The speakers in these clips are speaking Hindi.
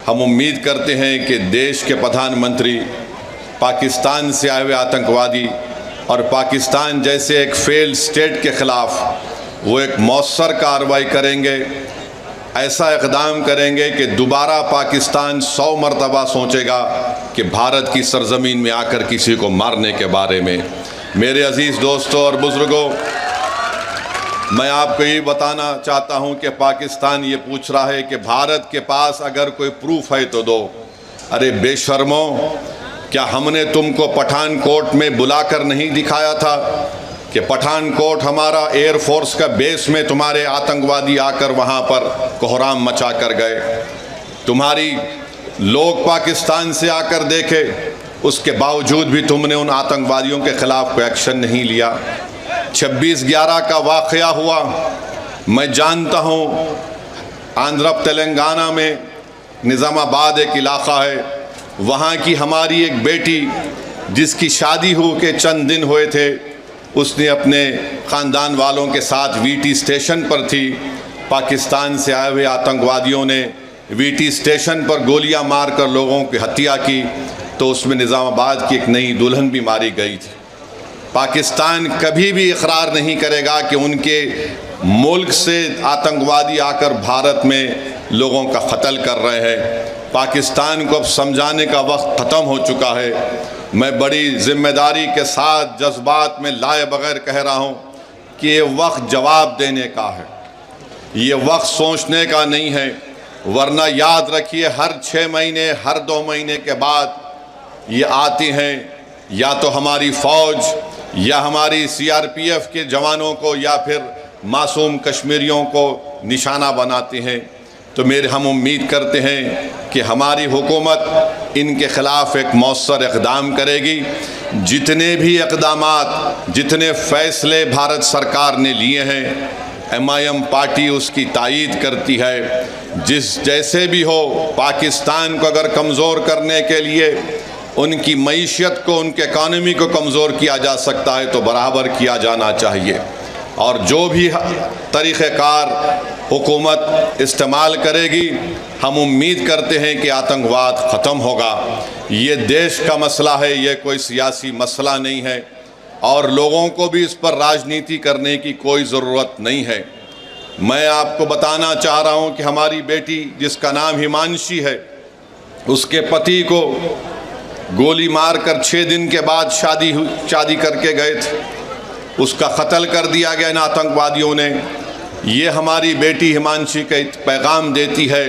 हम उम्मीद करते हैं कि देश के प्रधानमंत्री पाकिस्तान से आए हुए आतंकवादी और पाकिस्तान जैसे एक फेल्ड स्टेट के ख़िलाफ़ वो एक मौसर कार्रवाई करेंगे, ऐसा इक़दाम करेंगे कि दोबारा पाकिस्तान 100 मरतबा सोचेगा कि भारत की सरज़मीन में आकर किसी को मारने के बारे में। मेरे अज़ीज़ दोस्तों और बुज़ुर्गों, मैं आपको ये बताना चाहता हूँ कि पाकिस्तान ये पूछ रहा है कि भारत के पास अगर कोई प्रूफ है तो दो। अरे बेशर्मो, क्या हमने तुमको पठानकोट में बुलाकर नहीं दिखाया था कि पठानकोट हमारा एयरफोर्स का बेस में तुम्हारे आतंकवादी आकर वहाँ पर कोहराम मचा कर गए? तुम्हारी लोग पाकिस्तान से आकर देखे, उसके बावजूद भी तुमने उन आतंकवादियों के ख़िलाफ़ कोई एक्शन नहीं लिया। 26/11 का वाक़या हुआ, मैं जानता हूँ आंध्र तेलंगाना में निज़ामाबाद एक इलाक़ा है, वहाँ की हमारी एक बेटी जिसकी शादी हो के चंद दिन हुए थे, उसने अपने ख़ानदान वालों के साथ वीटी स्टेशन पर थी। पाकिस्तान से आए हुए आतंकवादियों ने वीटी स्टेशन पर गोलियां मारकर लोगों की हत्या की, तो उसमें निज़ामाबाद की एक नई दुल्हन भी मारी गई थी। पाकिस्तान कभी भी इकरार नहीं करेगा कि उनके मुल्क से आतंकवादी आकर भारत में लोगों का कत्ल कर रहे हैं। पाकिस्तान को अब समझाने का वक्त ख़त्म हो चुका है। मैं बड़ी ज़िम्मेदारी के साथ जज्बात में लाए बगैर कह रहा हूँ कि ये वक्त जवाब देने का है, ये वक्त सोचने का नहीं है। वरना याद रखिए, हर 6 महीने, हर 2 महीने के बाद ये आती हैं, या तो हमारी फ़ौज या हमारी CRPF के जवानों को या फिर मासूम कश्मीरियों को निशाना बनाती हैं। तो हम उम्मीद करते हैं कि हमारी हुकूमत इनके ख़िलाफ़ एक मौसर इक़दाम करेगी। जितने भी इक़दामात, जितने फ़ैसले भारत सरकार ने लिए हैं, MIM पार्टी उसकी तायीद करती है। जैसे भी हो, पाकिस्तान को अगर कमज़ोर करने के लिए उनकी मईशत को, उनके इकानमी को कमज़ोर किया जा सकता है तो बराबर किया जाना चाहिए। और जो भी तरीक़ेकार हुकूमत इस्तेमाल करेगी, हम उम्मीद करते हैं कि आतंकवाद ख़त्म होगा। ये देश का मसला है, ये कोई सियासी मसला नहीं है, और लोगों को भी इस पर राजनीति करने की कोई ज़रूरत नहीं है। मैं आपको बताना चाह रहा हूँ कि हमारी बेटी जिसका नाम हिमांशी है, उसके पति को गोली मारकर 6 दिन के बाद शादी करके गए थे, उसका कत्ल कर दिया गया इन आतंकवादियों ने। ये हमारी बेटी हिमांशी का पैगाम देती है,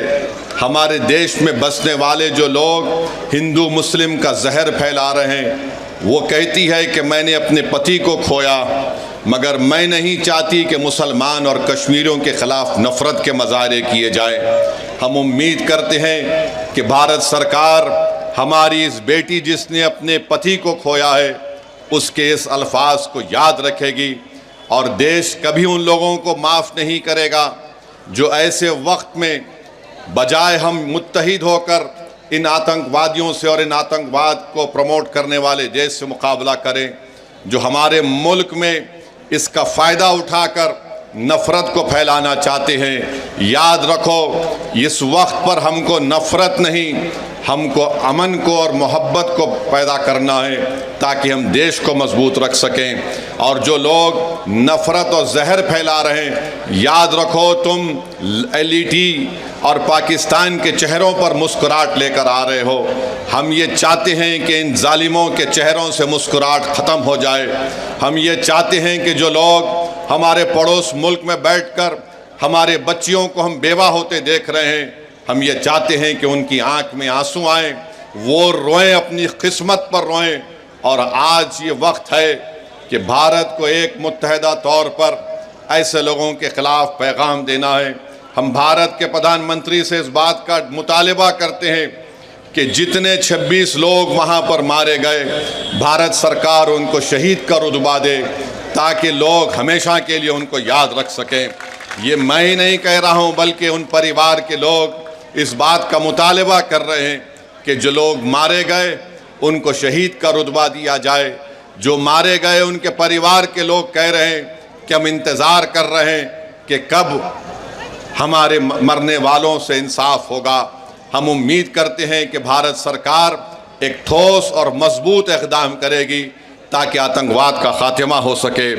हमारे देश में बसने वाले जो लोग हिंदू मुस्लिम का जहर फैला रहे हैं, वो कहती है कि मैंने अपने पति को खोया, मगर मैं नहीं चाहती कि मुसलमान और कश्मीरियों के ख़िलाफ़ नफ़रत के मज़ाहरे किए जाएं। हम उम्मीद करते हैं कि भारत सरकार हमारी इस बेटी जिसने अपने पति को खोया है, उसके इस अल्फाज को याद रखेगी, और देश कभी उन लोगों को माफ़ नहीं करेगा जो ऐसे वक्त में बजाय हम मुत्तहिद होकर इन आतंकवादियों से और इन आतंकवाद को प्रमोट करने वाले देश से मुकाबला करें, जो हमारे मुल्क में इसका फ़ायदा उठाकर नफ़रत को फैलाना चाहते हैं। याद रखो, इस वक्त पर हमको नफ़रत नहीं, हमको अमन को और मोहब्बत को पैदा करना है, ताकि हम देश को मजबूत रख सकें। और जो लोग नफ़रत और जहर फैला रहे हैं, याद रखो, तुम LET और पाकिस्तान के चेहरों पर मुस्कुराहट लेकर आ रहे हो। हम ये चाहते हैं कि इन जालिमों के चेहरों से मुस्कुराहट ख़त्म हो जाए। हम ये चाहते हैं कि जो लोग हमारे पड़ोस मुल्क में बैठकर हमारे बच्चियों को हम बेवा होते देख रहे हैं, हम ये चाहते हैं कि उनकी आंख में आंसू आएँ, वो रोएं, अपनी किस्मत पर रोएं। और आज ये वक्त है कि भारत को एक मुत्तहिदा तौर पर ऐसे लोगों के ख़िलाफ़ पैगाम देना है। हम भारत के प्रधानमंत्री से इस बात का मुतालिबा करते हैं कि जितने 26 लोग वहाँ पर मारे गए, भारत सरकार उनको शहीद का रुतबा दे, ताकि लोग हमेशा के लिए उनको याद रख सकें। ये मैं ही नहीं कह रहा हूँ, बल्कि उन परिवार के लोग इस बात का मुतालिबा कर रहे हैं कि जो लोग मारे गए उनको शहीद का रुतबा दिया जाए। जो मारे गए उनके परिवार के लोग कह रहे हैं कि हम इंतज़ार कर रहे हैं कि कब हमारे मरने वालों से इंसाफ होगा। हम उम्मीद करते हैं कि भारत सरकार एक ठोस और मजबूत इक़दाम करेगी ताकि आतंकवाद का खात्मा हो सके।